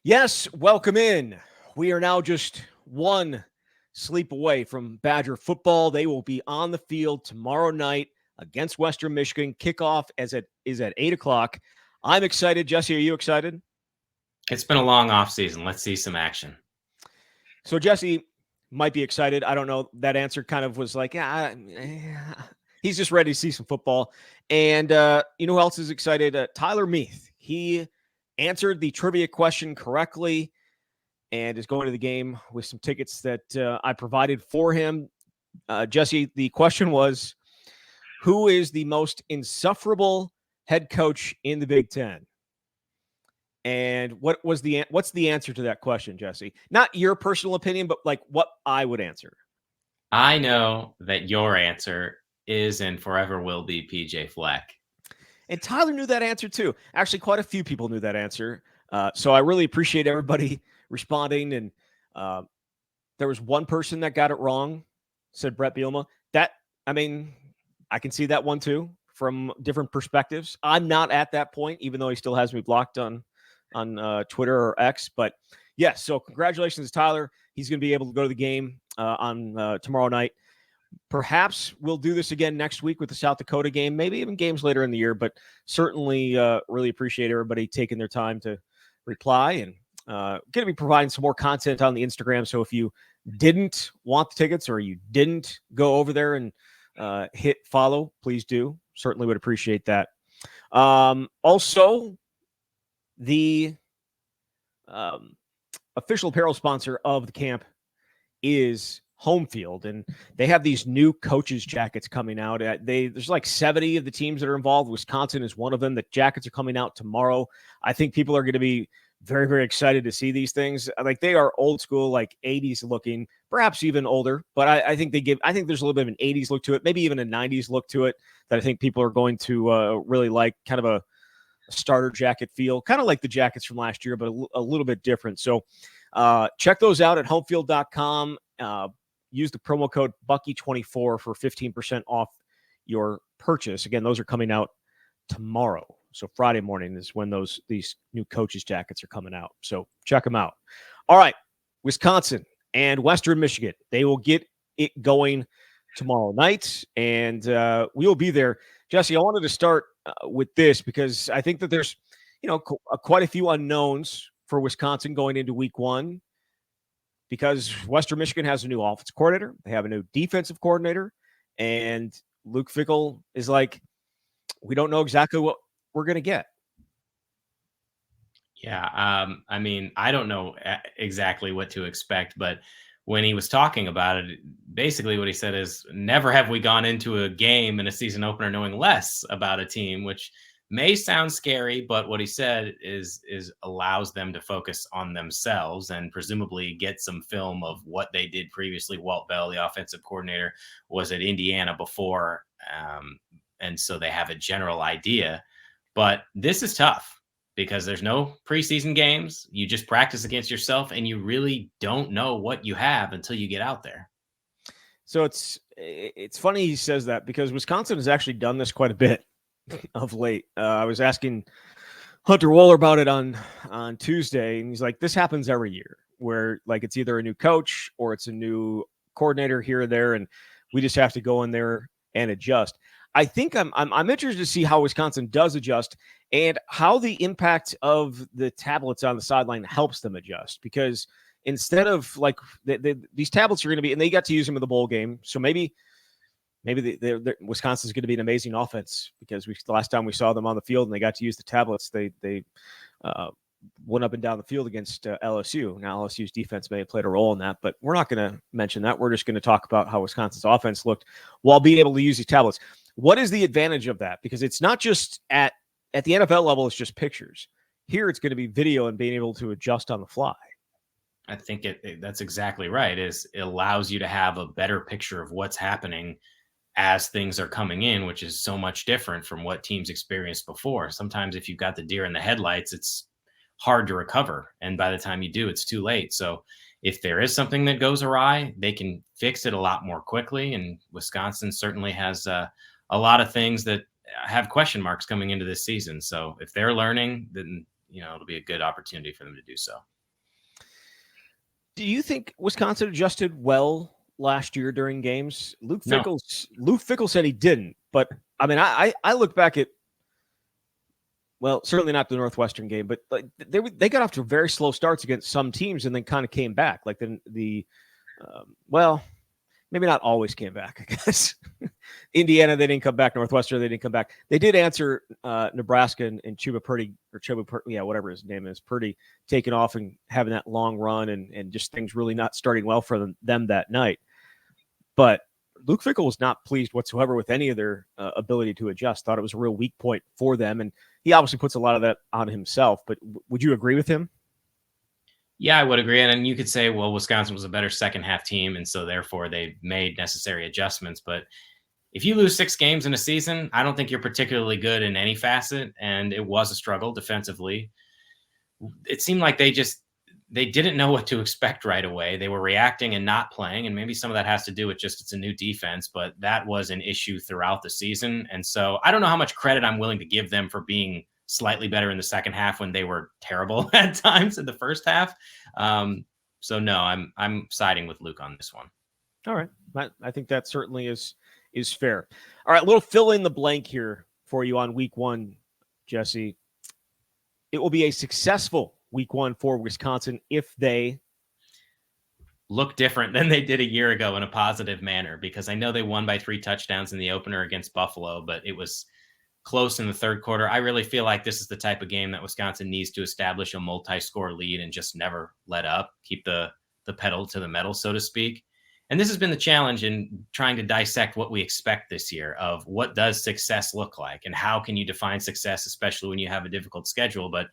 Yes, welcome in. We are now just one sleep away from Badger football. They will be on the field tomorrow night against Western Michigan. Kickoff as it is at 8 o'clock. I'm excited. Jesse, are you excited? It's been a long off season. Let's see some action. So Jesse might be excited. I don't know. That answer kind of was like, he's just ready to see some football. And you know who else is excited? Tyler Meath. He answered the trivia question correctly and is going to the game with some tickets that I provided for him. Jesse, the question was, who is the most insufferable head coach in the Big Ten? And what's the answer to that question, Jesse? Not your personal opinion, but like what I would answer. I know that your answer is and forever will be PJ Fleck. And Tyler knew that answer too. Actually, quite a few people knew that answer. So I really appreciate everybody responding. And there was one person that got it wrong, said Brett Bielema. I can see that one too from different perspectives. I'm not at that point, even though he still has me blocked on Twitter or X. But yes, so congratulations, Tyler. He's going to be able to go to the game on tomorrow night. Perhaps we'll do this again next week with the South Dakota game, maybe even games later in the year. But certainly, really appreciate everybody taking their time to reply and going to be providing some more content on the Instagram. So if you didn't want the tickets or you didn't go over there and hit follow, please do. Certainly would appreciate that. Also, the official apparel sponsor of the camp is Home Field, and they have these new coaches jackets coming out. There's like 70 of the teams that are involved. Wisconsin is one of them. The jackets are coming out tomorrow. I think people are going to be very, very excited to see these things. Like they are old school, like 80s looking, perhaps even older. But I think there's a little bit of an 80s look to it, maybe even a 90s look to it that I think people are going to really like. Kind of a starter jacket feel, kind of like the jackets from last year, but a little bit different. So check those out at homefield.com. Use the promo code Bucky24 for 15% off your purchase. Again, those are coming out tomorrow. So Friday morning is when these new coaches jackets are coming out. So check them out. All right, Wisconsin and Western Michigan. They will get it going tomorrow night, and we will be there. Jesse, I wanted to start with this because I think that there's, quite a few unknowns for Wisconsin going into week one because Western Michigan has a new offensive coordinator. They have a new defensive coordinator, and Luke Fickell is like, we don't know exactly what we're going to get. Yeah. I don't know exactly what to expect, but when he was talking about it, basically what he said is never have we gone into a game in a season opener knowing less about a team, which may sound scary, but what he said is allows them to focus on themselves and presumably get some film of what they did previously. Walt Bell, the offensive coordinator, was at Indiana before, and so they have a general idea. But this is tough because there's no preseason games. You just practice against yourself, and you really don't know what you have until you get out there. So it's funny he says that because Wisconsin has actually done this quite a bit of late. I was asking Hunter Wohler about it on Tuesday, and he's like, this happens every year where like it's either a new coach or it's a new coordinator here or there, and we just have to go in there and adjust. I think I'm interested to see how Wisconsin does adjust and how the impact of the tablets on the sideline helps them adjust. Because instead of like these tablets are going to be, and they got to use them in the bowl game, so maybe Wisconsin's going to be an amazing offense because the last time we saw them on the field and they got to use the tablets, they went up and down the field against LSU. Now LSU's defense may have played a role in that, but we're not going to mention that. We're just going to talk about how Wisconsin's offense looked while being able to use these tablets. What is the advantage of that? Because it's not just at the NFL level, it's just pictures. Here it's going to be video and being able to adjust on the fly. I think that's exactly right. It allows you to have a better picture of what's happening as things are coming in, which is so much different from what teams experienced before. Sometimes if you've got the deer in the headlights, it's hard to recover. And by the time you do, it's too late. So if there is something that goes awry, they can fix it a lot more quickly. And Wisconsin certainly has a lot of things that have question marks coming into this season. So if they're learning, then it'll be a good opportunity for them to do so. Do you think Wisconsin adjusted well last year during games? Luke Fickell said he didn't, but I mean, I look back at, well, certainly not the Northwestern game, but like they got off to very slow starts against some teams and then kind of came back. Like well, maybe not always came back, I guess. Indiana, they didn't come back. Northwestern, they didn't come back. They did answer Nebraska and Chuba Purdy, whatever his name is, Purdy, taking off and having that long run and just things really not starting well for them that night. But Luke Fickell was not pleased whatsoever with any of their ability to adjust. Thought it was a real weak point for them. And he obviously puts a lot of that on himself. But would you agree with him? Yeah, I would agree. And you could say, well, Wisconsin was a better second half team, and so therefore they made necessary adjustments. But if you lose 6 games in a season, I don't think you're particularly good in any facet. And it was a struggle defensively. It seemed like they didn't know what to expect right away. They were reacting and not playing. And maybe some of that has to do with just it's a new defense, but that was an issue throughout the season. And so I don't know how much credit I'm willing to give them for being slightly better in the second half when they were terrible at times in the first half. So no, I'm siding with Luke on this one. All right. I think that certainly is fair. All right. A little fill in the blank here for you on week 1, Jesse. It will be a successful week 1 for Wisconsin if they look different than they did a year ago in a positive manner, because I know they won by 3 touchdowns in the opener against Buffalo, but it was close in the third quarter. I really feel like this is the type of game that Wisconsin needs to establish a multi-score lead and just never let up, keep the pedal to the metal, so to speak. And this has been the challenge in trying to dissect what we expect this year of what does success look like and how can you define success, especially when you have a difficult schedule. But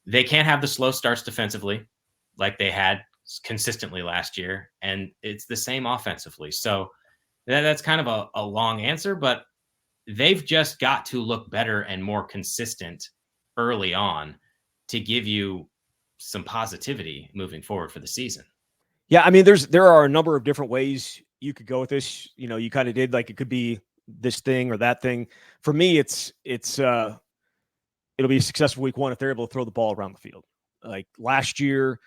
they can't have the slow starts defensively like they had consistently last year. And it's the same offensively. So that's kind of a long answer, but they've just got to look better and more consistent early on to give you some positivity moving forward for the season. Yeah, I mean, there are a number of different ways you could go with this. You kind of did like it could be this thing or that thing. For me, it'll be a successful week 1 if they're able to throw the ball around the field. Like last year,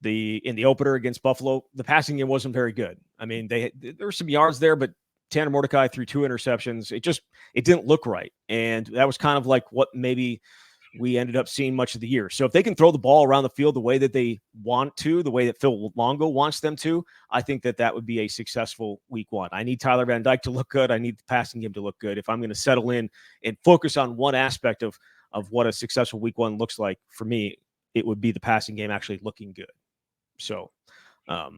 in the opener against Buffalo, the passing game wasn't very good. I mean, there were some yards there, but Tanner Mordecai threw 2 interceptions. It didn't look right, and that was kind of like what maybe we ended up seeing much of the year. So if they can throw the ball around the field the way that they want to, the way that Phil Longo wants them to, I think that would be a successful week 1. I need Tyler Van Dyke to look good. I need the passing game to look good. If I'm going to settle in and focus on one aspect of what a successful week 1 looks like, for me, it would be the passing game actually looking good. So I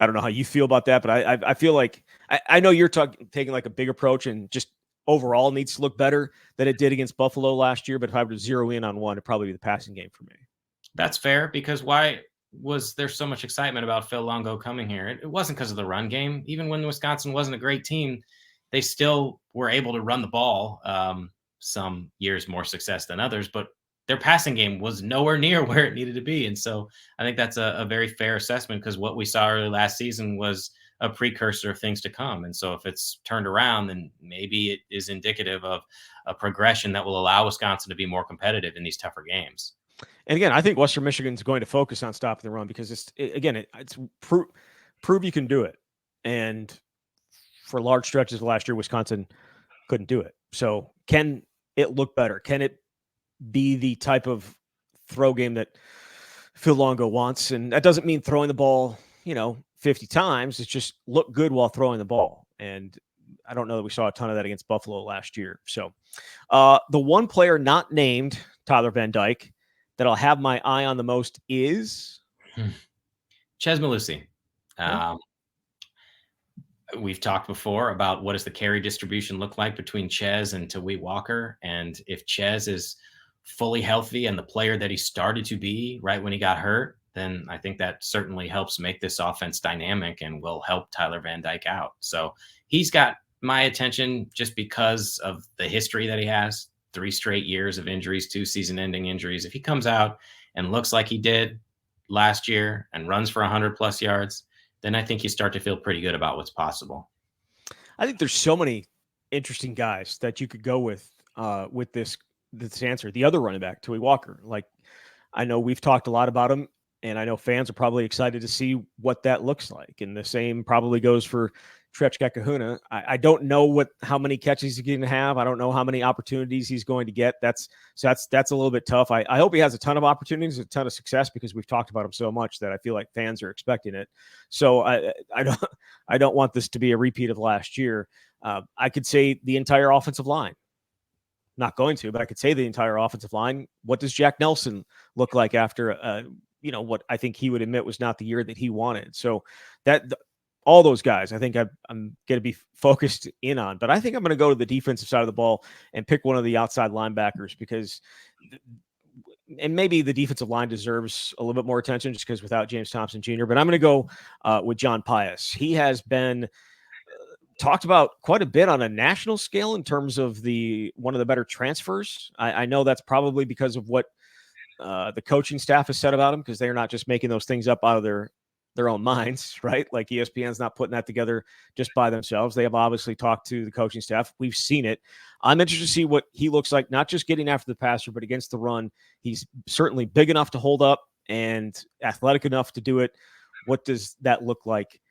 don't know how you feel about that, but I feel like I know you're taking like a big approach and just overall needs to look better than it did against Buffalo last year. But if I were to zero in on one, it'd probably be the passing game for me. That's fair, because why was there so much excitement about Phil Longo coming here? It wasn't because of the run game. Even when Wisconsin wasn't a great team, they still were able to run the ball. Some years more success than others, but their passing game was nowhere near where it needed to be. And so I think that's a very fair assessment, because what we saw early last season was a precursor of things to come. And so if it's turned around, then maybe it is indicative of a progression that will allow Wisconsin to be more competitive in these tougher games. And again, I think Western Michigan's going to focus on stopping the run, because it's prove you can do it. And for large stretches of last year, Wisconsin couldn't do it. So can it look better? Can it be the type of throw game that Phil Longo wants? And that doesn't mean throwing the ball, 50 times. It's just look good while throwing the ball. And I don't know that we saw a ton of that against Buffalo last year. So the one player not named Tyler Van Dyke that I'll have my eye on the most is Chez Mellusi. We've talked before about what does the carry distribution look like between Chez and Tawee Walker. And if Chez is fully healthy and the player that he started to be right when he got hurt, then I think that certainly helps make this offense dynamic and will help Tyler Van Dyke out. So he's got my attention just because of the history that he has. 3 straight years of injuries, 2 season-ending injuries. If he comes out and looks like he did last year and runs for 100+ yards, then I think you start to feel pretty good about what's possible. I think there's so many interesting guys that you could go with this this answer. The other running back, Tui Walker. Like, I know we've talked a lot about him, and I know fans are probably excited to see what that looks like. And the same probably goes for Trechka Kahuna. I don't know how many catches he's going to have. I don't know how many opportunities he's going to get. That's a little bit tough. I hope he has a ton of opportunities, a ton of success, because we've talked about him so much that I feel like fans are expecting it. So I don't want this to be a repeat of last year. I could say the entire offensive line. Not going to, but I could say the entire offensive line. What does Jack Nelson look like after, what I think he would admit was not the year that he wanted? So all those guys, I think I'm going to be focused in on. But I think I'm going to go to the defensive side of the ball and pick one of the outside linebackers, because, and maybe the defensive line deserves a little bit more attention just because without James Thompson Jr., but I'm going to go with John Pius. He has been talked about quite a bit on a national scale in terms of one of the better transfers. I know that's probably because of what the coaching staff has said about him, because they're not just making those things up out of their own minds, right? Like ESPN's not putting that together just by themselves. They have obviously talked to the coaching staff. We've seen it. I'm interested to see what he looks like, not just getting after the passer, but against the run. He's certainly big enough to hold up and athletic enough to do it. What does that look like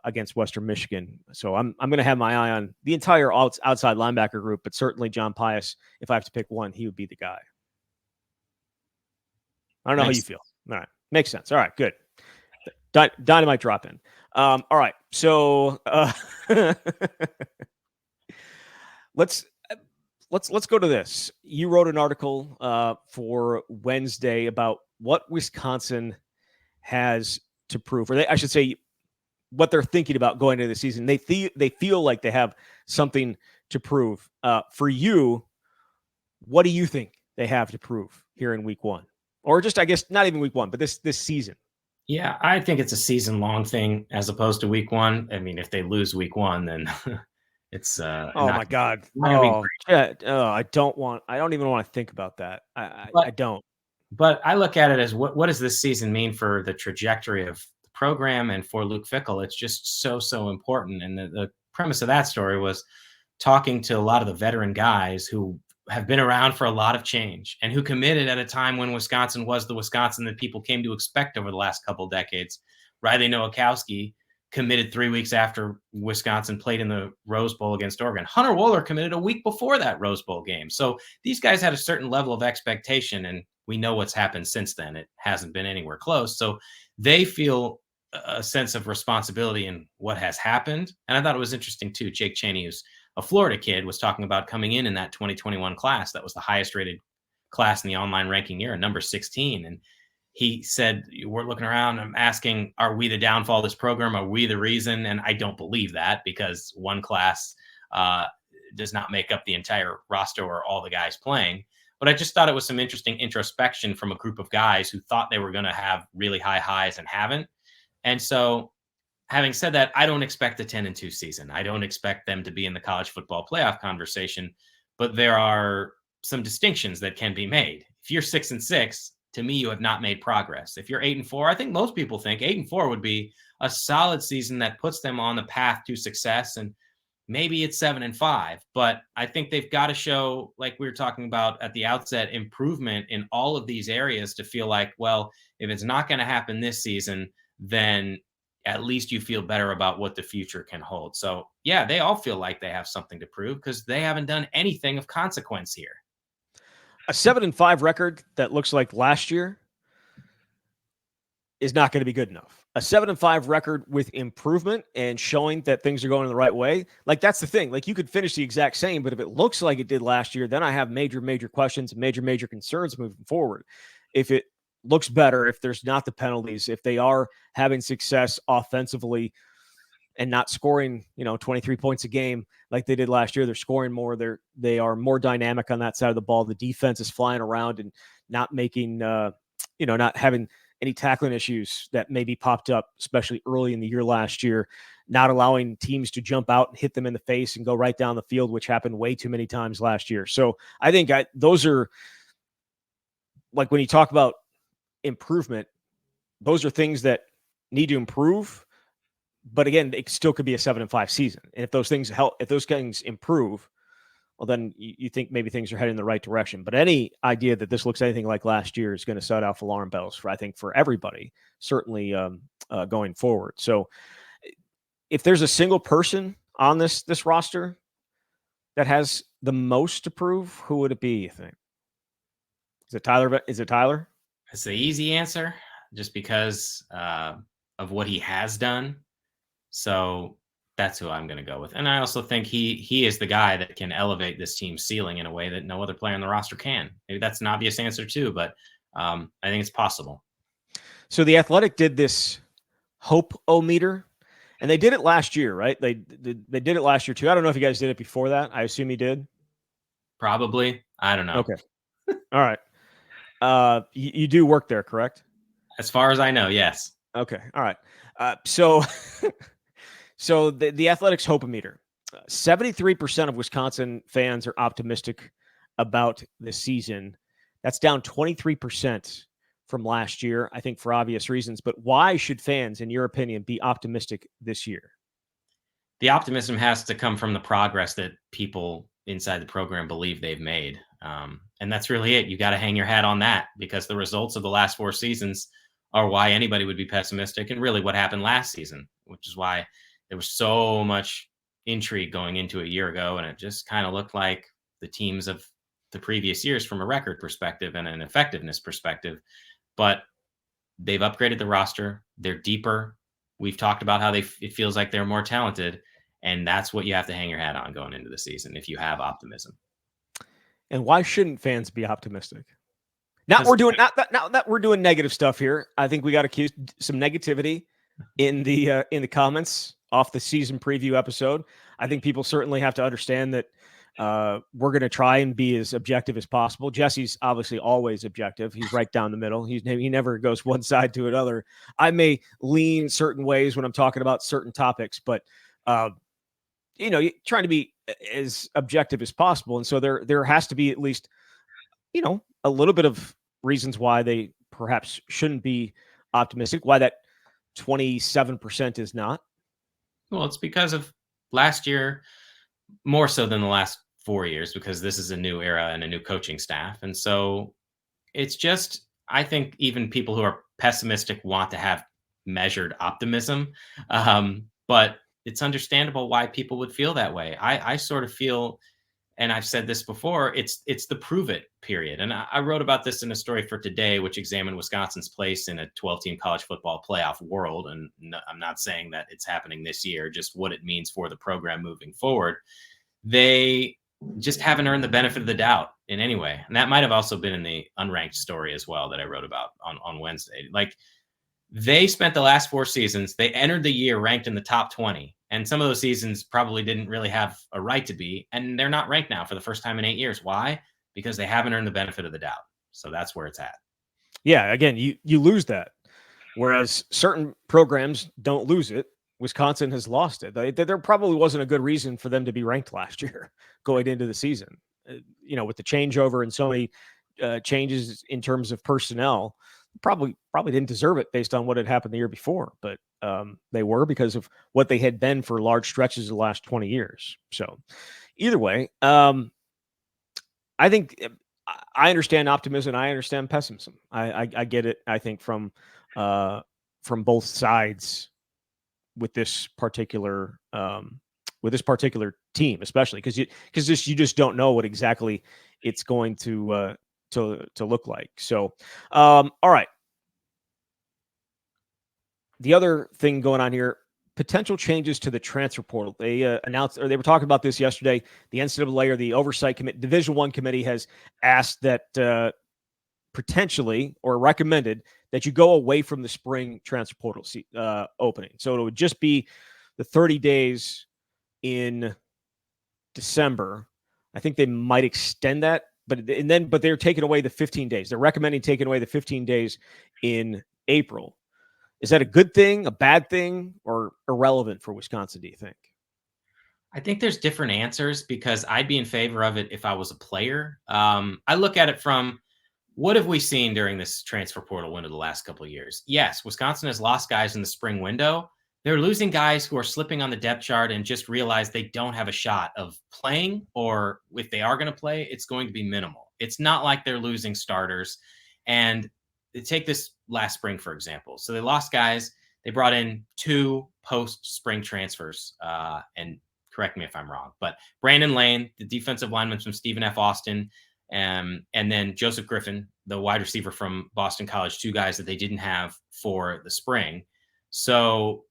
against Western Michigan? So I'm going to have my eye on the entire outside linebacker group, but certainly John Pius. If I have to pick one, he would be the guy. I don't know how you feel. All right. Makes sense. All right, good. Dynamite drop in. All right. So let's go to this. You wrote an article for Wednesday about what Wisconsin has to prove, or I should say what they're thinking about going into the season. They feel like they have something to prove. For you, what do you think they have to prove here in week one? Or just, I guess, not even week one, but this season? Yeah, I think it's a season-long thing as opposed to week one. I mean, if they lose week one, then it's oh my God. I don't even want to think about that. I don't. But I look at it as what does this season mean for the trajectory of the program and for Luke Fickell? It's just so important. And the premise of that story was talking to a lot of the veteran guys who have been around for a lot of change and who committed at a time when Wisconsin was the Wisconsin that people came to expect over the last couple of decades. Riley Nowakowski committed 3 weeks after Wisconsin played in the Rose Bowl against Oregon. Hunter Wohler committed a week before that Rose Bowl game. So these guys had a certain level of expectation, and we know what's happened since then. It hasn't been anywhere close. So they feel a sense of responsibility in what has happened. And I thought it was interesting too. Jake Chaney, who's a Florida kid, was talking about coming in that 2021 class. That was the highest rated class in the online ranking year, number 16. And he said, we're looking around, I'm asking, are we the downfall of this program? Are we the reason? And I don't believe that, because one class does not make up the entire roster or all the guys playing. But I just thought it was some interesting introspection from a group of guys who thought they were going to have really high highs and haven't. And so, having said that, I don't expect a 10-2 season. I don't expect them to be in the college football playoff conversation, but there are some distinctions that can be made. If you're 6-6, to me, you have not made progress. If you're 8-4, I think most people think 8-4 would be a solid season that puts them on the path to success. And maybe it's 7-5, but I think they've got to show, like we were talking about at the outset, improvement in all of these areas to feel like, well, if it's not going to happen this season, then at least you feel better about what the future can hold. So yeah, they all feel like they have something to prove because they haven't done anything of consequence here. A 7-5 record that looks like last year is not going to be good enough. A 7-5 record with improvement and showing that things are going the right way. Like, that's the thing. Like, you could finish the exact same, but if it looks like it did last year, then I have major questions and major concerns moving forward. If it looks better, if there's not the penalties, if they are having success offensively and not scoring, 23 points a game like they did last year, they're scoring more. They are more dynamic on that side of the ball. The defense is flying around and not making, not having any tackling issues that maybe popped up, especially early in the year last year, not allowing teams to jump out and hit them in the face and go right down the field, which happened way too many times last year. So I think those are, like, when you talk about improvement, those are things that need to improve. But again, it still could be a 7-5 season. And if those things improve, well, then you think maybe things are heading in the right direction. But any idea that this looks anything like last year is going to set off alarm bells for, I think, for everybody, certainly going forward. So if there's a single person on this roster that has the most to prove, who would it be, you think? Is it Tyler? Is it Tyler? It's the easy answer, just because of what he has done. So that's who I'm going to go with. And I also think he is the guy that can elevate this team's ceiling in a way that no other player on the roster can. Maybe that's an obvious answer too, but I think it's possible. So the Athletic did this hope-o-meter, and they did it last year, right? They did it last year too. I don't know if you guys did it before that. I assume you did. Probably. I don't know. Okay. All right. You do work there, correct? As far as I know, yes. Okay. All right. So the Athletics hope-o-meter, 73% of Wisconsin fans are optimistic about this season. That's down 23% from last year, I think, for obvious reasons. But why should fans, in your opinion, be optimistic this year? The optimism has to come from the progress that people inside the program believe they've made. And that's really it. You got to hang your hat on that, because the results of the last 4 seasons are why anybody would be pessimistic, and really what happened last season, which is why there was so much intrigue going into a year ago. And it just kind of looked like the teams of the previous years from a record perspective and an effectiveness perspective. But they've upgraded the roster. They're deeper. We've talked about how it feels like they're more talented. And that's what you have to hang your hat on going into the season if you have optimism. And why shouldn't fans be optimistic? Not that we're doing negative stuff here. I think we got accused some negativity in the comments off the season preview episode. I think people certainly have to understand that we're going to try and be as objective as possible. Jesse's obviously always objective. He's right down the middle. He never goes one side to another. I may lean certain ways when I'm talking about certain topics, but trying to be as objective as possible. And so there has to be at least, a little bit of reasons why they perhaps shouldn't be optimistic, why that 27% is not. Well, it's because of last year, more so than the last 4 years, because this is a new era and a new coaching staff. And so it's just, I think even people who are pessimistic want to have measured optimism. But it's understandable why people would feel that way. I sort of feel, and I've said this before, it's the prove it period. And I wrote about this in a story for Today, which examined Wisconsin's place in a 12-team college football playoff world. And I'm not saying that it's happening this year, just what it means for the program moving forward. They just haven't earned the benefit of the doubt in any way. And that might have also been in the unranked story as well that I wrote about on Wednesday. Like, they spent the last 4 seasons, they entered the year ranked in the top 20. And some of those seasons probably didn't really have a right to be. And they're not ranked now for the first time in 8 years. Why? Because they haven't earned the benefit of the doubt. So that's where it's at. Yeah, again, you lose that. Whereas certain programs don't lose it. Wisconsin has lost it. There probably wasn't a good reason for them to be ranked last year going into the season. With the changeover and so many changes in terms of personnel, probably didn't deserve it based on what had happened the year before. But they were, because of what they had been for large stretches of the last 20 years. So either way, I think I understand optimism. I understand pessimism. I get it. I think from both sides with this particular team, especially because you just don't know what exactly it's going to look like. So, all right. The other thing going on here, potential changes to the transfer portal. They announced, or they were talking about this yesterday. The NCAA, or the Oversight Committee, Division I committee, has asked that potentially, or recommended that you go away from the spring transfer portal opening. So it would just be the 30 days in December. I think they might extend that, but they're taking away the 15 days. They're recommending taking away the 15 days in April. Is that a good thing, a bad thing, or irrelevant for Wisconsin, do you think? I think there's different answers, because I'd be in favor of it if I was a player. I look at it from, what have we seen during this transfer portal window the last couple of years? Yes, Wisconsin has lost guys in the spring window, they're losing guys who are slipping on the depth chart and just realize they don't have a shot of playing, or if they are going to play, it's going to be minimal. It's not like they're losing starters. And take this last spring, for example. So they lost guys. They brought in 2 post-spring transfers. And correct me if I'm wrong, but Brandon Lane, the defensive lineman from Stephen F. Austin, and then Joseph Griffin, the wide receiver from Boston College, 2 guys that they didn't have for the spring. So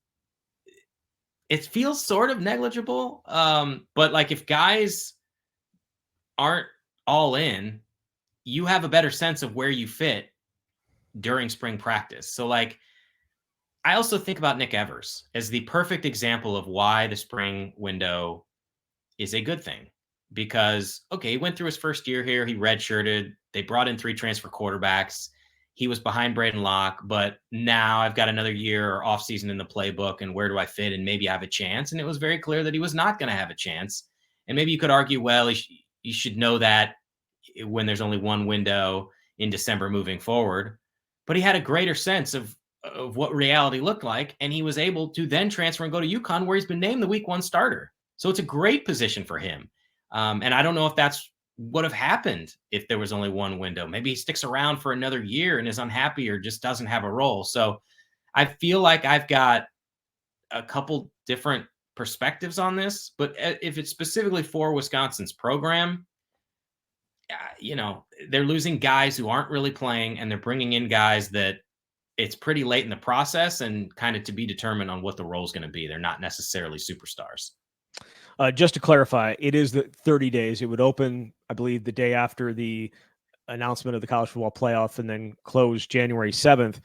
it feels sort of negligible. But like if guys aren't all in, you have a better sense of where you fit during spring practice. So like, I also think about Nick Evers as the perfect example of why the spring window is a good thing. Because, okay, he went through his first year here. He redshirted. They brought in 3 transfer quarterbacks. He was behind Braden Locke, but now I've got another year or offseason in the playbook, and where do I fit? And maybe I have a chance. And it was very clear that he was not going to have a chance. And maybe you could argue, well, you should know that when there's only one window in December moving forward. But he had a greater sense of what reality looked like, and he was able to then transfer and go to UConn, where he's been named the week 1 starter. So it's a great position for him. And I don't know if that's would have happened if there was only one window. Maybe he sticks around for another year and is unhappy or just doesn't have a role. So I feel like I've got a couple different perspectives on this, but if it's specifically for Wisconsin's program, they're losing guys who aren't really playing, and they're bringing in guys that it's pretty late in the process and kind of to be determined on what the role is going to be. They're not necessarily superstars. Just to clarify, it is the 30 days. It would open, I believe, the day after the announcement of the college football playoff, and then close January 7th.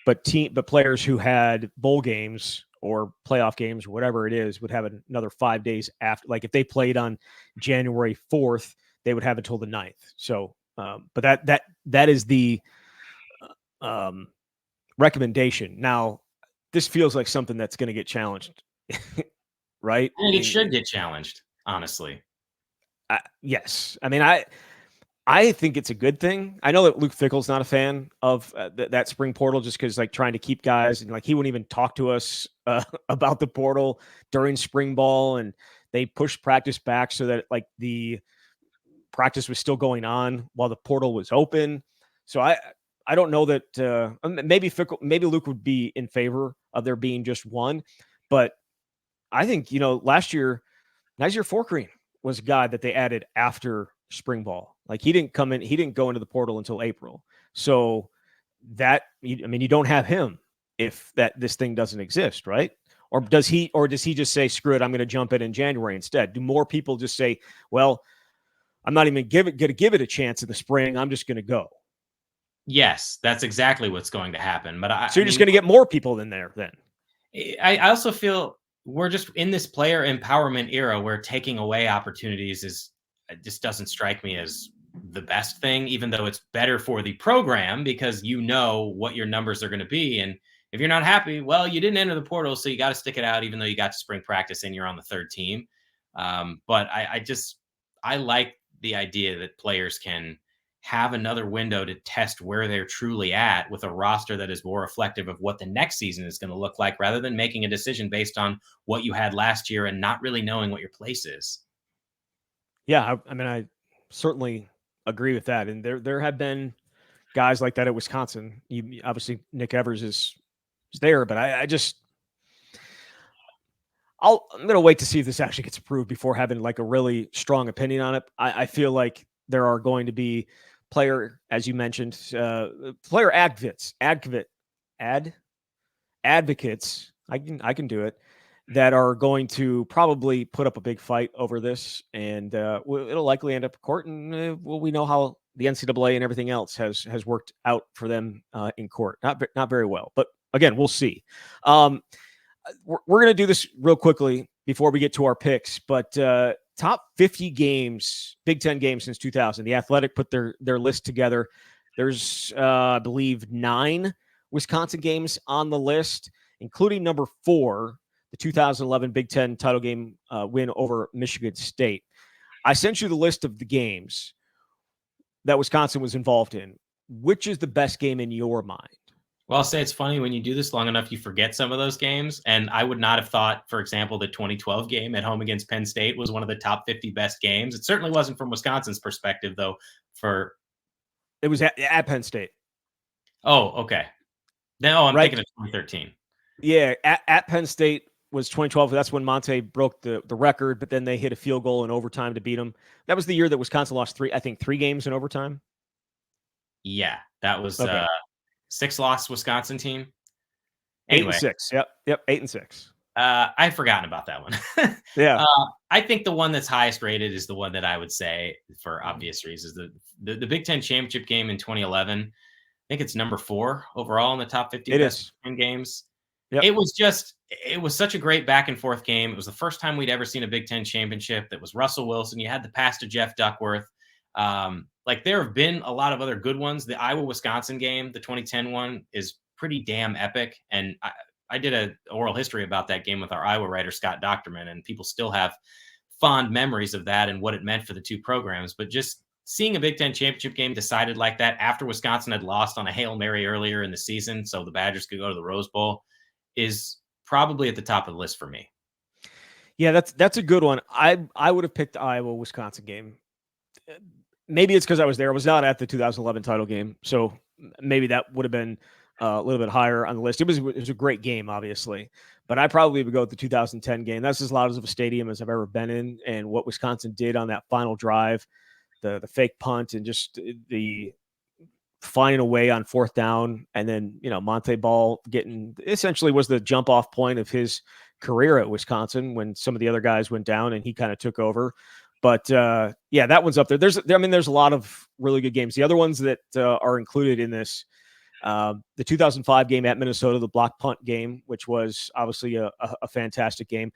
But players who had bowl games or playoff games or whatever it is would have another 5 days after. Like if they played on January 4th, they would have until the 9th. So, but that is the recommendation. Now, this feels like something that's going to get challenged. Right? I think it should get challenged, honestly. Yes. I mean, I think it's a good thing. I know that Luke Fickell's not a fan of that spring portal, just because like trying to keep guys, and like he wouldn't even talk to us about the portal during spring ball, and they pushed practice back so that like the practice was still going on while the portal was open. So I don't know that maybe Luke would be in favor of there being just one, but I think, last year, Nazir Forkreen was a guy that they added after spring ball. Like he didn't go into the portal until April. So you don't have him if this thing doesn't exist, right? Or does he just say, screw it, I'm going to jump in January instead? Do more people just say, well, I'm not even going to give it a chance in the spring, I'm just going to go? Yes, that's exactly what's going to happen. But so you're just going to get more people in there then. I also feel we're just in this player empowerment era where taking away opportunities just doesn't strike me as the best thing, even though it's better for the program because you know what your numbers are going to be. And if you're not happy, well, you didn't enter the portal, so you got to stick it out, even though you got to spring practice and you're on the 3rd team. But I like the idea that players can have another window to test where they're truly at with a roster that is more reflective of what the next season is going to look like, rather than making a decision based on what you had last year and not really knowing what your place is. Yeah, I mean, I certainly agree with that. And there have been guys like that at Wisconsin. Obviously, Nick Evers is there, but I'm going to wait to see if this actually gets approved before having like a really strong opinion on it. I feel like there are going to be player, as you mentioned, player advocates. I can do it. That are going to probably put up a big fight over this, and it'll likely end up in court. And we know how the NCAA and everything else has worked out for them in court. Not very well, but again, we'll see. We're going to do this real quickly before we get to our picks, but top 50 games, Big Ten games since 2000. The Athletic put their list together. There's, I believe, 9 Wisconsin games on the list, including number 4, the 2011 Big Ten title game win over Michigan State. I sent you the list of the games that Wisconsin was involved in. Which is the best game in your mind? Well, I'll say it's funny when you do this long enough, you forget some of those games. And I would not have thought, for example, the 2012 game at home against Penn State was one of the top 50 best games. It certainly wasn't from Wisconsin's perspective, though. It was at Penn State. Okay. No, I'm right? thinking of 2013. Yeah, at Penn State was 2012. That's when Monte broke the record, but then they hit a field goal in overtime to beat them. That was the year that Wisconsin lost three games in overtime. Yeah, that was Okay. 6-loss Wisconsin team. Anyway, 8-6. Yep, 8-6. I've forgotten about that one. Yeah. I think the one that's highest rated is the one that I would say, for obvious reasons, the Big Ten championship game in 2011. I think it's number 4 overall in the top 50 It best is. Big Ten games. Yep. It was such a great back and forth game. It was the first time we'd ever seen a Big Ten championship that was Russell Wilson. You had the pass to Jeff Duckworth. Like, there have been a lot of other good ones. The Iowa-Wisconsin game, the 2010 one, is pretty damn epic. And I did an oral history about that game with our Iowa writer, Scott Docterman, and people still have fond memories of that and what it meant for the two programs. But just seeing a Big Ten championship game decided like that after Wisconsin had lost on a Hail Mary earlier in the season so the Badgers could go to the Rose Bowl is probably at the top of the list for me. Yeah, that's a good one. I would have picked the Iowa-Wisconsin game. Maybe it's because I was there. I was not at the 2011 title game, so maybe that would have been a little bit higher on the list. It was a great game, obviously, but I probably would go with the 2010 game. That's as loud of a stadium as I've ever been in, and what Wisconsin did on that final drive, the fake punt, and just the finding a way on 4th down, and then Monte Ball getting essentially was the jump off point of his career at Wisconsin when some of the other guys went down and he kind of took over. But yeah, that one's up there. There's a lot of really good games. The other ones that are included in this, the 2005 game at Minnesota, the block punt game, which was obviously a fantastic game.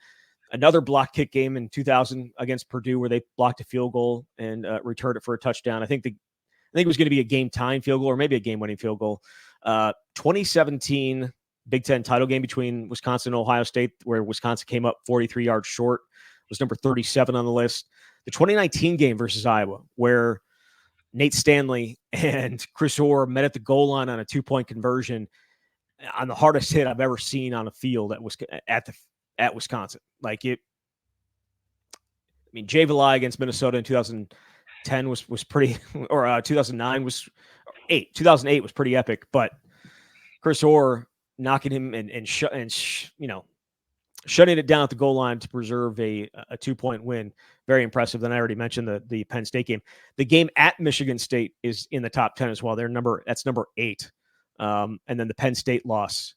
Another block kick game in 2000 against Purdue where they blocked a field goal and returned it for a touchdown. I think it was going to be a game-tying field goal or maybe a game-winning field goal. 2017 Big Ten title game between Wisconsin and Ohio State, where Wisconsin came up 43 yards short, was number 37 on the list. The 2019 game versus Iowa, where Nate Stanley and Chris Orr met at the goal line on a 2-point conversion on the hardest hit I've ever seen on a field at Wisconsin. Like it. I mean, Jay Valai against Minnesota in 2010 was pretty, or 2009 was 2008 was pretty epic, but Chris Orr knocking him and shutting it down at the goal line to preserve a 2-point win. Very impressive. Then I already mentioned the Penn State game. The game at Michigan State is in the top 10 as well. That's number 8. And then the Penn State loss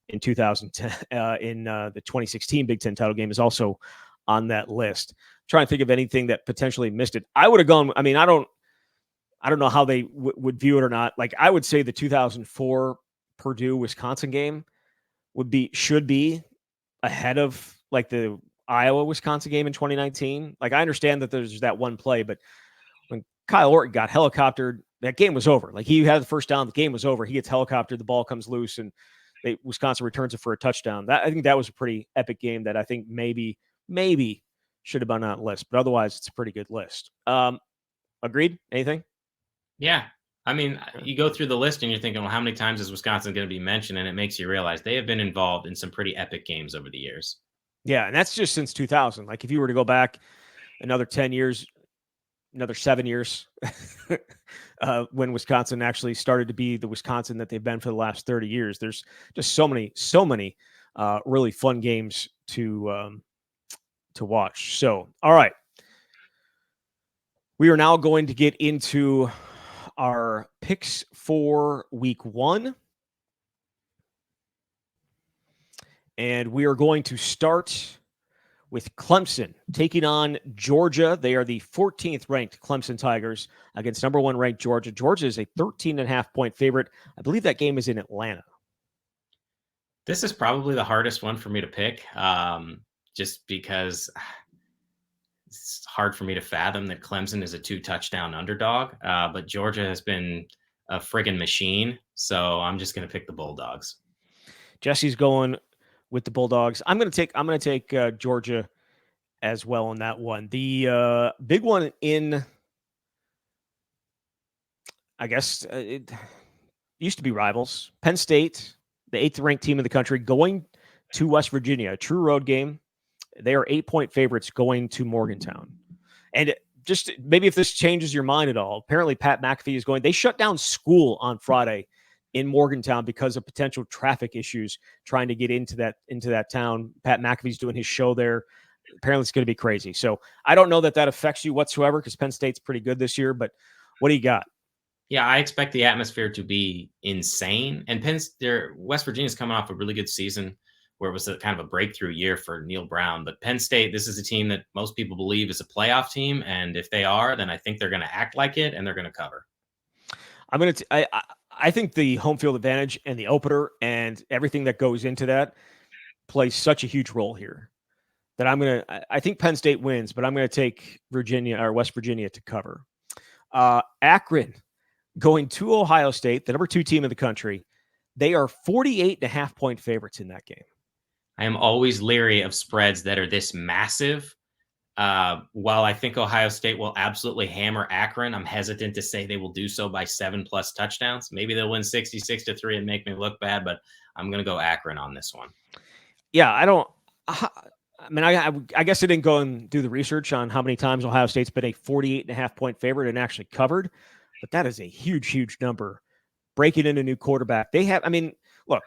in 2010 in the 2016 Big Ten title game is also on that list. Trying to think of anything that potentially missed it. I would have gone. I mean, I don't know how they would view it or not. Like, I would say the 2004 Purdue Wisconsin game should be ahead of like the Iowa Wisconsin game in 2019. Like, I understand that there's that one play, but when Kyle Orton got helicoptered, that game was over. Like, he had the first down, the game was over. He gets helicoptered, the ball comes loose, and Wisconsin returns it for a touchdown. I think that was a pretty epic game that I think maybe should have been on that list, but otherwise it's a pretty good list. Agreed? Anything? Yeah. I mean, you go through the list and you're thinking, well, how many times is Wisconsin going to be mentioned? And it makes you realize they have been involved in some pretty epic games over the years. Yeah, and that's just since 2000. Like, if you were to go back another 10 years, another 7 years, when Wisconsin actually started to be the Wisconsin that they've been for the last 30 years, there's just so many really fun games to watch. So, all right. We are now going to get into our picks for week 1. And we are going to start with Clemson taking on Georgia. They are the 14th ranked Clemson Tigers against number 1 ranked Georgia. Georgia is a 13.5-point favorite. I believe that game is in Atlanta. This is probably the hardest one for me to pick, just because it's hard for me to fathom that Clemson is a 2-touchdown underdog. But Georgia has been a friggin' machine, so I'm just going to pick the Bulldogs. Jesse's going with the Bulldogs. I'm going to take Georgia as well on that one. The big one in, I guess, used to be rivals. Penn State, the 8th-ranked team in the country, going to West Virginia, a true road game. They are 8-point favorites going to Morgantown. And just maybe if this changes your mind at all, apparently Pat McAfee is going. They shut down school on Friday in Morgantown because of potential traffic issues trying to get into that town. Pat McAfee's doing his show there. Apparently it's going to be crazy. So I don't know that affects you whatsoever because Penn State's pretty good this year. But what do you got? Yeah, I expect the atmosphere to be insane. And West Virginia's coming off a really good season where it was kind of a breakthrough year for Neil Brown. But Penn State, this is a team that most people believe is a playoff team. And if they are, then I think they're going to act like it and they're going to cover. I think the home field advantage and the opener and everything that goes into that plays such a huge role here that I think Penn State wins, but I'm going to take Virginia or West Virginia to cover. Akron going to Ohio State, the number 2 team in the country. They are 48.5-point favorites in that game. I am always leery of spreads that are this massive. While I think Ohio State will absolutely hammer Akron, I'm hesitant to say they will do so by 7+ touchdowns. Maybe they'll win 66-3 and make me look bad, but I'm going to go Akron on this one. Yeah, I guess I didn't go and do the research on how many times Ohio State's been a 48.5-point favorite and actually covered, but that is a huge, huge number. Breaking in a new quarterback. Look,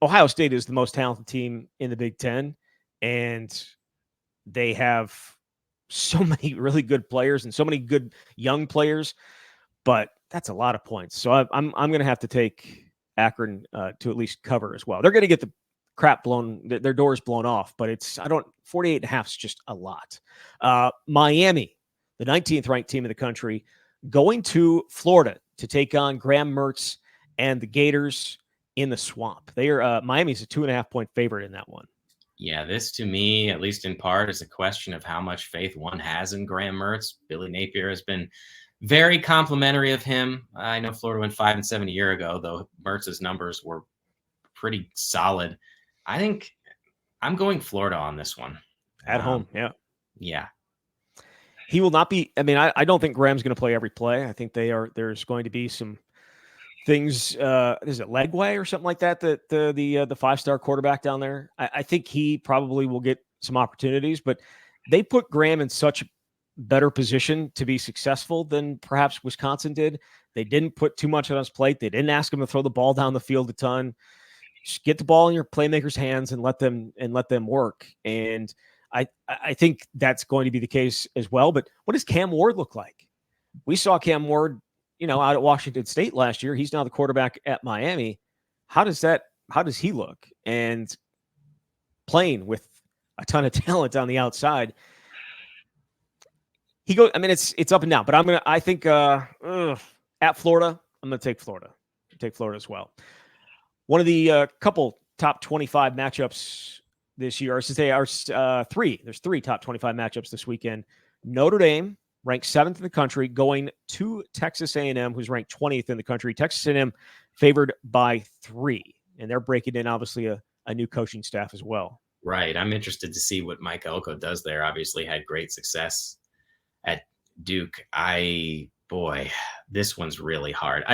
Ohio State is the most talented team in the Big Ten, and they have so many really good players and so many good young players, but that's a lot of points. So I'm going to have to take Akron to at least cover as well. They're going to get the crap blown, their doors blown off, but 48.5 is just a lot. Miami, the 19th ranked team in the country, going to Florida to take on Graham Mertz and the Gators in the Swamp. Miami's a 2.5-point favorite in that one. Yeah, this to me, at least in part, is a question of how much faith one has in Graham Mertz. Billy Napier has been very complimentary of him. I know Florida went 5-7 a year ago, though Mertz's numbers were pretty solid. I think I'm going Florida on this one. At home, yeah. Yeah. He will not be. I don't think Graham's going to play every play. I think there's going to be some things. Is it Legway or something like that? The 5-star quarterback down there. I think he probably will get some opportunities, but they put Graham in such a better position to be successful than perhaps Wisconsin did. They didn't put too much on his plate. They didn't ask him to throw the ball down the field a ton. Just get the ball in your playmakers' hands and let them work. And I think that's going to be the case as well. But what does Cam Ward look like? We saw Cam Ward, out at Washington State last year. He's now the quarterback at Miami. How does he look? And playing with a ton of talent on the outside. It's up and down, but I think at Florida, I'm going to take Florida. Take Florida as well. One of the couple top 25 matchups this year, three. There's 3 top 25 matchups this weekend. Notre Dame, ranked 7th in the country, going to Texas A&M, who's ranked 20th in the country. Texas A&M favored by 3, and they're breaking in, obviously, a new coaching staff as well. Right. I'm interested to see what Mike Elko does there. Obviously had great success at Duke. This one's really hard.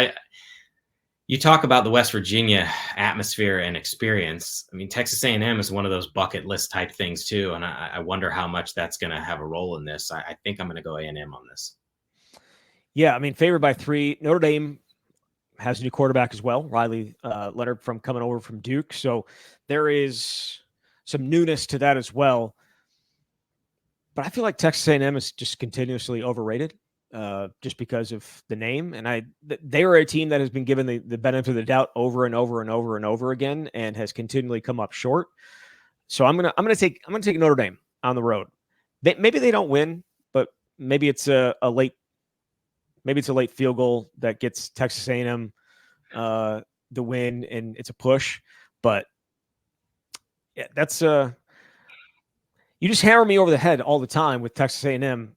You talk about the West Virginia atmosphere and experience. Texas A&M is one of those bucket list type things too, and I wonder how much that's going to have a role in this. I think I'm going to go A&M on this. Yeah, favored by 3. Notre Dame has a new quarterback as well, Riley Leonard, coming over from Duke. So there is some newness to that as well. But I feel like Texas A&M is just continuously overrated. Just because of the name, and they are a team that has been given the benefit of the doubt over and over and over and over again, and has continually come up short. So I'm gonna take Notre Dame on the road. Maybe they don't win, but maybe it's a late field goal that gets Texas A&M the win, and it's a push. But yeah, that's you just hammer me over the head all the time with Texas A&M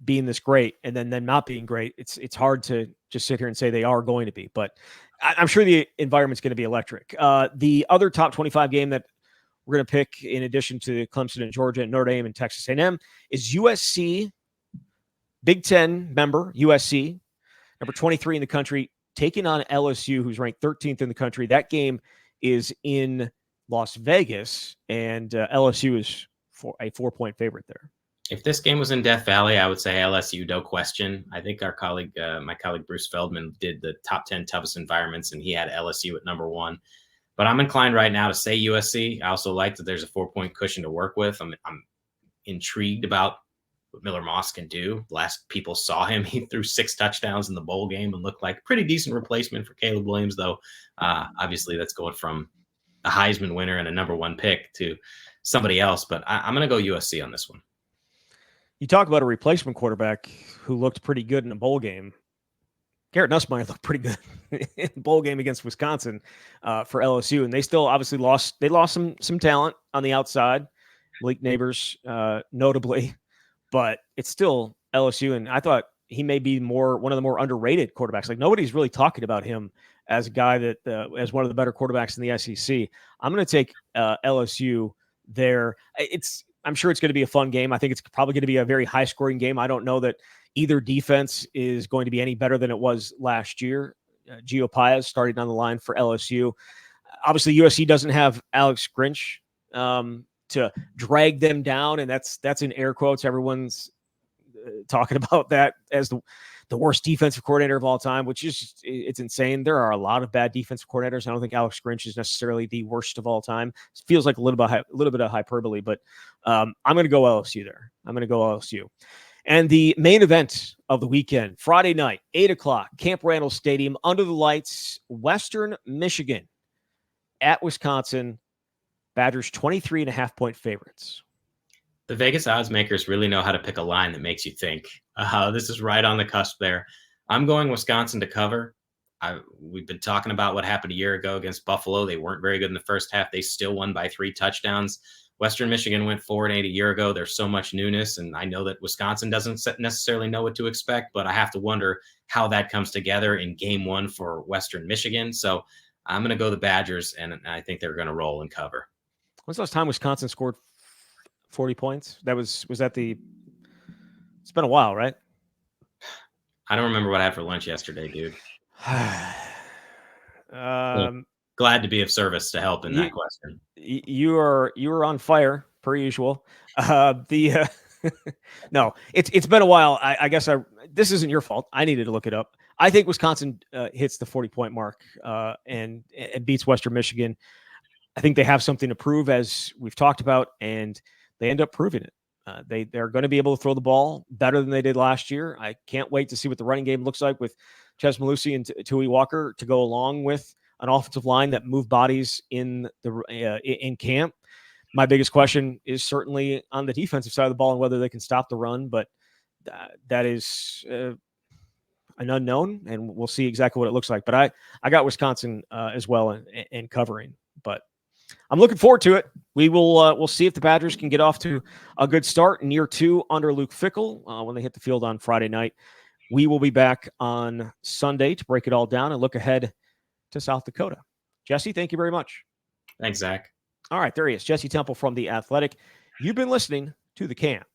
being this great and then not being great. It's hard to just sit here and say they are going to be, but I'm sure the environment's going to be electric. The other top 25 game that we're going to pick, in addition to Clemson and Georgia and Notre Dame and Texas A&M, is USC, Big Ten member USC, number 23 in the country, taking on LSU, who's ranked 13th in the country. That game is in Las Vegas, and LSU is a 4-point favorite there. If this game was in Death Valley, I would say LSU, no question. I think our colleague, my colleague Bruce Feldman, did the top 10 toughest environments, and he had LSU at number 1. But I'm inclined right now to say USC. I also like that there's a 4-point cushion to work with. I'm intrigued about what Miller Moss can do. Last people saw him, he threw 6 touchdowns in the bowl game and looked like a pretty decent replacement for Caleb Williams, though. Obviously, that's going from a Heisman winner and a number 1 pick to somebody else. But I'm going to go USC on this one. You talk about a replacement quarterback who looked pretty good in a bowl game. Garrett Nussmeier looked pretty good in the bowl game against Wisconsin for LSU, and they still obviously lost. They lost some talent on the outside, Malik Neighbors notably, but it's still LSU. And I thought he may be one of the more underrated quarterbacks. Like nobody's really talking about him as a guy that as one of the better quarterbacks in the SEC. I'm going to take LSU there. I'm sure it's going to be a fun game. I think it's probably going to be a very high-scoring game. I don't know that either defense is going to be any better than it was last year. Gio Paez starting on the line for LSU. Obviously, USC doesn't have Alex Grinch to drag them down, and that's in air quotes. Everyone's talking about that as the worst defensive coordinator of all time, which is it's insane. There are a lot of bad defensive coordinators. I don't think Alex Grinch is necessarily the worst of all time. It feels like a little bit of hyperbole, but I'm going to go LSU there. I'm going to go LSU. And the main event of the weekend, Friday night, 8:00, Camp Randall Stadium, under the lights, Western Michigan at Wisconsin. Badgers 23.5-point favorites. The Vegas odds makers really know how to pick a line that makes you think. This is right on the cusp there. I'm going Wisconsin to cover. We've been talking about what happened a year ago against Buffalo. They weren't very good in the first half. They still won by 3 touchdowns. Western Michigan went 4-8 a year ago. There's so much newness, and I know that Wisconsin doesn't necessarily know what to expect, but I have to wonder how that comes together in game 1 for Western Michigan. So I'm going to go the Badgers, and I think they're going to roll and cover. When's the last time Wisconsin scored 40 points? Was that it's been a while, right? I don't remember what I had for lunch yesterday, dude. Glad to be of service to help in that question. You are on fire per usual. No, it's been a while. I guess this isn't your fault. I needed to look it up. I think Wisconsin hits the 40-point mark and beats Western Michigan. I think they have something to prove, as we've talked about, and they end up proving it. They're going to be able to throw the ball better than they did last year. I can't wait to see what the running game looks like with Ches Malusi and Tui Walker to go along with an offensive line that move bodies in camp. My biggest question is certainly on the defensive side of the ball and whether they can stop the run, but that is an unknown, and we'll see exactly what it looks like. But I got Wisconsin as well and covering, but I'm looking forward to it. We'll see if the Badgers can get off to a good start in year 2 under Luke Fickell when they hit the field on Friday night. We will be back on Sunday to break it all down and look ahead to South Dakota. Jesse, thank you very much. Thanks, Zach. All right, there he is, Jesse Temple from The Athletic. You've been listening to The Camp.